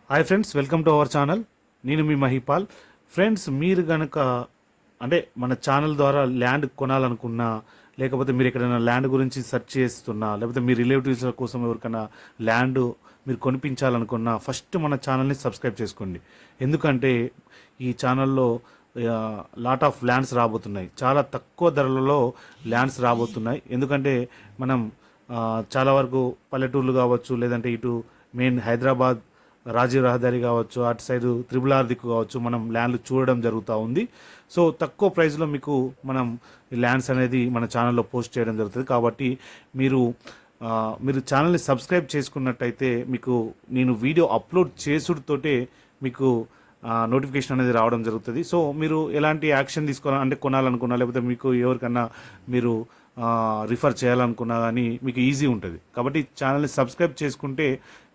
Hi friends, welcome to our channel. నేను మీ Mahipal. Friends, మీరు కనుక అంటే మన ఛానల్ ద్వారా ల్యాండ్ కొనాలనుకున్నా, లేకపోతే మీరు ఎక్కడైనా ల్యాండ్ గురించి సెర్చ్ చేస్తున్నా, లేకపోతే మీ రిలేటివ్స్ కోసం ఎవరికైనా ల్యాండ్ మీరు కొనిపించాలనుకున్నా, ఫస్ట్ మన ఛానల్ని సబ్స్క్రైబ్ చేసుకోండి. ఎందుకంటే ఈ ఛానల్లో లాట్ ఆఫ్ ల్యాండ్స్ రాబోతున్నాయి. చాలా తక్కువ ధరలలో ల్యాండ్స్ రాబోతున్నాయి. ఎందుకంటే మనం చాలా వరకు పల్లెటూర్లు కావచ్చు, లేదంటే ఇటు మెయిన్ హైదరాబాద్ రాజీవ్ రహదారి కావచ్చు, అటు సైడ్ త్రిబుల్ ఆర్ దిక్కు కావచ్చు, మనం ల్యాండ్లు చూడడం జరుగుతూ ఉంది. సో తక్కువ ప్రైస్లో మీకు మనం ఈ ల్యాండ్స్ అనేది మన ఛానల్లో పోస్ట్ చేయడం జరుగుతుంది. కాబట్టి మీరు మీరు ఛానల్ని సబ్స్క్రైబ్ చేసుకున్నట్టయితే మీకు నేను వీడియో అప్లోడ్ చేసుడుతోటే మీకు నోటిఫికేషన్ అనేది రావడం జరుగుతుంది. సో మీరు ఎలాంటి యాక్షన్ తీసుకోవాలి అంటే కొనాలనుకున్నా, లేకపోతే మీకు ఎవరికన్నా మీరు రిఫర్ చేయాలనుకున్నా కానీ మీకు ఈజీ ఉంటుంది. కాబట్టి ఛానల్ని సబ్స్క్రైబ్ చేసుకుంటే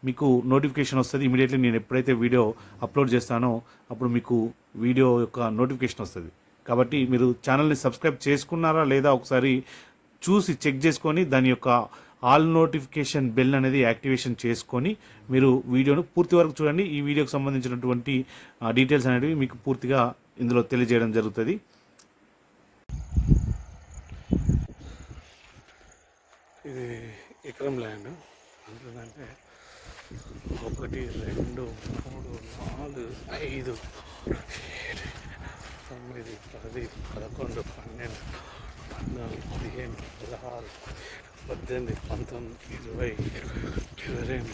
మీకు నోటిఫికేషన్ వస్తుంది. ఇమీడియట్లీ నేను ఎప్పుడైతే వీడియో అప్లోడ్ చేస్తానో అప్పుడు మీకు వీడియో యొక్క నోటిఫికేషన్ వస్తుంది. కాబట్టి మీరు ఛానల్ని సబ్స్క్రైబ్ చేసుకున్నారా లేదా ఒకసారి చూసి చెక్ చేసుకొని దాని యొక్క ఆల్ నోటిఫికేషన్ బెల్ అనేది యాక్టివేషన్ చేసుకొని మీరు వీడియోను పూర్తి వరకు చూడండి. ఈ వీడియోకి సంబంధించినటువంటి డీటెయిల్స్ అనేవి మీకు పూర్తిగా ఇందులో తెలియజేయడం జరుగుతుంది. ఇది ఎకరం ల్యాండ్. అంటే 1 2 3 4 5 7 9 10 11 12 14 15 16 18 19 20 22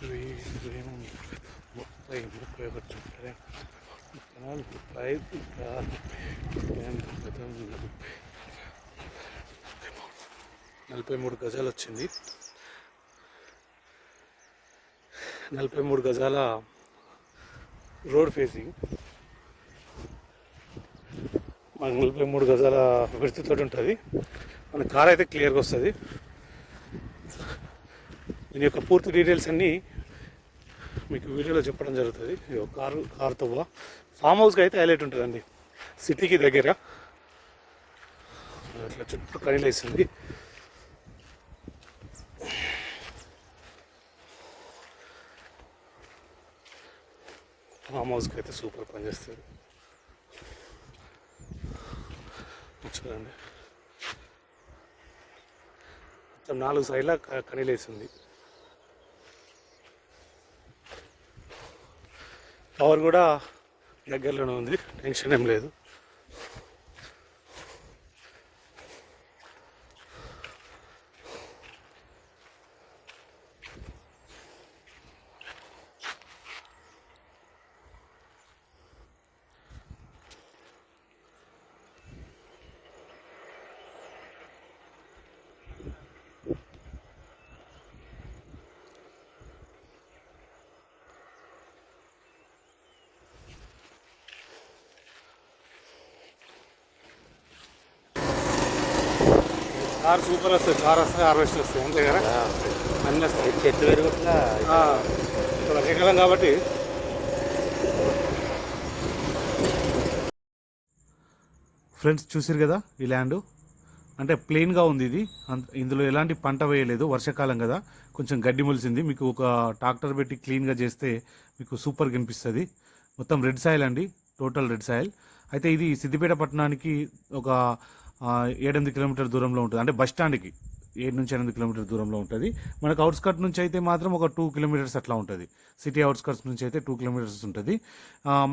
23 24 30 43 గజాలు వచ్చింది. 43 గజాల రోడ్ ఫేసింగ్, మనకు 43 గజాల విడుతుతో ఉంటుంది. మన కార్ అయితే క్లియర్గా వస్తుంది. దీని యొక్క పూర్తి డీటెయిల్స్ అన్నీ మీకు వీడియోలో చెప్పడం జరుగుతుంది. కారుతో ఫామ్ హౌస్కి అయితే హైలైట్ ఉంటుందండి. సిటీకి దగ్గర అట్లా చుట్టూ కనిలేస్తుంది. ఫామ్ హౌస్కి అయితే సూపర్ పనిచేస్తుంది. చూడండి, మొత్తం 4 సైడ్ల కనిలేసింది. పవర్ కూడా దగ్గరలోనే ఉంది, టెన్షన్ ఏం లేదు. కార్ సూపర్ వస్తుంది. కార్ వస్తే హార్వెస్ట్ వస్తాయి, అంతే కదా, అన్నీ వస్తాయి. చెట్టు పెరుగుట్లా ఎకరం కాబట్టి ఫ్రెండ్స్ చూసారు కదా, ఈ ల్యాండ్ అంటే ప్లెయిన్గా ఉంది. ఇది ఇందులో ఎలాంటి పంట వేయలేదు, వర్షాకాలం కదా, కొంచెం గడ్డి మొలిసింది. మీకు ఒక ట్రాక్టర్ పెట్టి క్లీన్గా చేస్తే మీకు సూపర్గా కనిపిస్తుంది. మొత్తం రెడ్ సాయిల్ అండి, టోటల్ రెడ్ సాయిల్. అయితే ఇది సిద్దిపేట పట్టణానికి ఒక 7-8 కిలోమీటర్ దూరంలో ఉంటుంది. అంటే బస్ స్టాండ్కి 7 నుంచి 8 కిలోమీటర్ దూరంలో ఉంటుంది. మనకు అవుట్స్కట్ నుంచి అయితే మాత్రం ఒక 2 కిలోమీటర్స్ అట్లా ఉంటుంది. సిటీ అవుట్స్కట్స్ నుంచి అయితే 2 కిలోమీటర్స్ ఉంటుంది.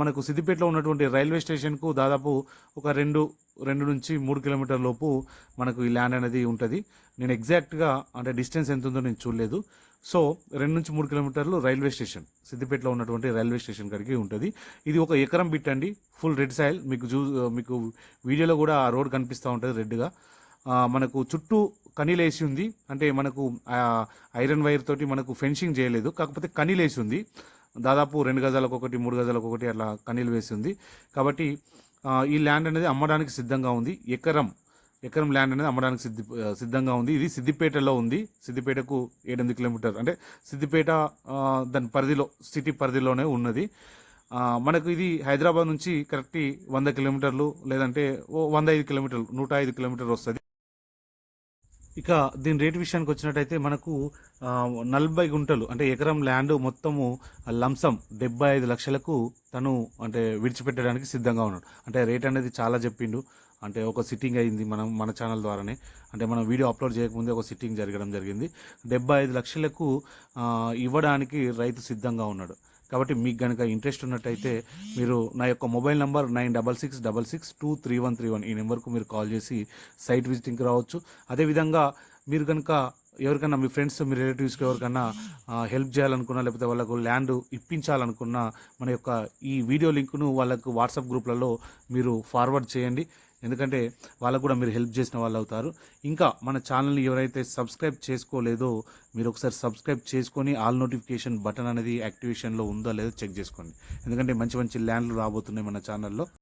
మనకు సిద్దిపేటలో ఉన్నటువంటి రైల్వే స్టేషన్కు దాదాపు ఒక 2 నుంచి 3 కిలోమీటర్ లోపు మనకు ఈ ల్యాండ్ అనేది ఉంటుంది. నేను ఎగ్జాక్ట్గా అంటే డిస్టెన్స్ ఎంత ఉందో నేను చూడలేదు. సో 2 నుంచి 3 కిలోమీటర్లు రైల్వే స్టేషన్, సిద్దిపేటలో ఉన్నటువంటి రైల్వే స్టేషన్ కాడికి ఉంటుంది. ఇది ఒక ఎకరం బిట్ అండి, ఫుల్ రెడ్ సాయిల్. మీకు వీడియోలో కూడా ఆ రోడ్ కనిపిస్తూ ఉంటుంది రెడ్గా. మనకు చుట్టూ కనీలేసి ఉంది. అంటే మనకు ఐరన్ వైర్ తోటి మనకు ఫెన్సింగ్ చేయలేదు, కాకపోతే కనీలేసి ఉంది. దాదాపు 2 గజాలకు ఒకటి, 3 గజాలకు ఒకటి అట్లా కనీలు వేసి ఉంది. కాబట్టి ఈ ల్యాండ్ అనేది అమ్మడానికి సిద్ధంగా ఉంది. ఎకరం ల్యాండ్ అనేది అమ్మడానికి సిద్ధంగా ఉంది. ఇది సిద్దిపేటలో ఉంది. సిద్దిపేటకు 7-8 కిలోమీటర్, అంటే సిద్దిపేట దాని పరిధిలో, సిటీ పరిధిలోనే ఉన్నది. మనకు ఇది హైదరాబాద్ నుంచి కరెక్ట్ 100 కిలోమీటర్లు, లేదంటే 105 కిలోమీటర్లు, 105 కిలోమీటర్లు వస్తుంది. ఇక దీని రేటు విషయానికి వచ్చినట్టయితే మనకు 40 గుంటలు అంటే ఎకరం ల్యాండ్ మొత్తము లంసం 75 లక్షలకు తను అంటే విడిచిపెట్టడానికి సిద్ధంగా ఉన్నాడు. అంటే రేట్ అనేది చాలా చెప్పిండు. అంటే ఒక సిట్టింగ్ అయింది మన ఛానల్ ద్వారానే. అంటే మనం వీడియో అప్లోడ్ చేయకముందే ఒక సిట్టింగ్ జరగడం జరిగింది. 75 లక్షలకు ఇవ్వడానికి రైతు సిద్ధంగా ఉన్నాడు. కాబట్టి మీకు గనుక ఇంట్రెస్ట్ ఉన్నట్టయితే మీరు నా యొక్క మొబైల్ నంబర్ 9666623131 ఈ నెంబర్కు మీరు కాల్ చేసి సైట్ విజిటింగ్కి రావచ్చు. అదేవిధంగా మీరు కనుక ఎవరికైనా మీ ఫ్రెండ్స్ మీ రిలేటివ్స్కి ఎవరికైనా హెల్ప్ చేయాలనుకున్నా లేకపోతే వాళ్ళకు ల్యాండ్ ఇప్పించాలనుకున్నా మన యొక్క ఈ వీడియో లింక్ను వాళ్ళకు వాట్సాప్ గ్రూప్లలో మీరు ఫార్వర్డ్ చేయండి. ఎందుకంటే వాళ్ళకు కూడా మీరు హెల్ప్ చేసిన వాళ్ళు అవుతారు. ఇంకా మన ఛానల్ని ఎవరైతే సబ్స్క్రైబ్ చేసుకోలేదో మీరు ఒకసారి సబ్స్క్రైబ్ చేసుకొని ఆల్ నోటిఫికేషన్ బటన్ అనేది యాక్టివేషన్లో ఉందో లేదో చెక్ చేసుకోండి. ఎందుకంటే మంచి మంచి ల్యాండ్లు రాబోతున్నాయి మన ఛానల్లో.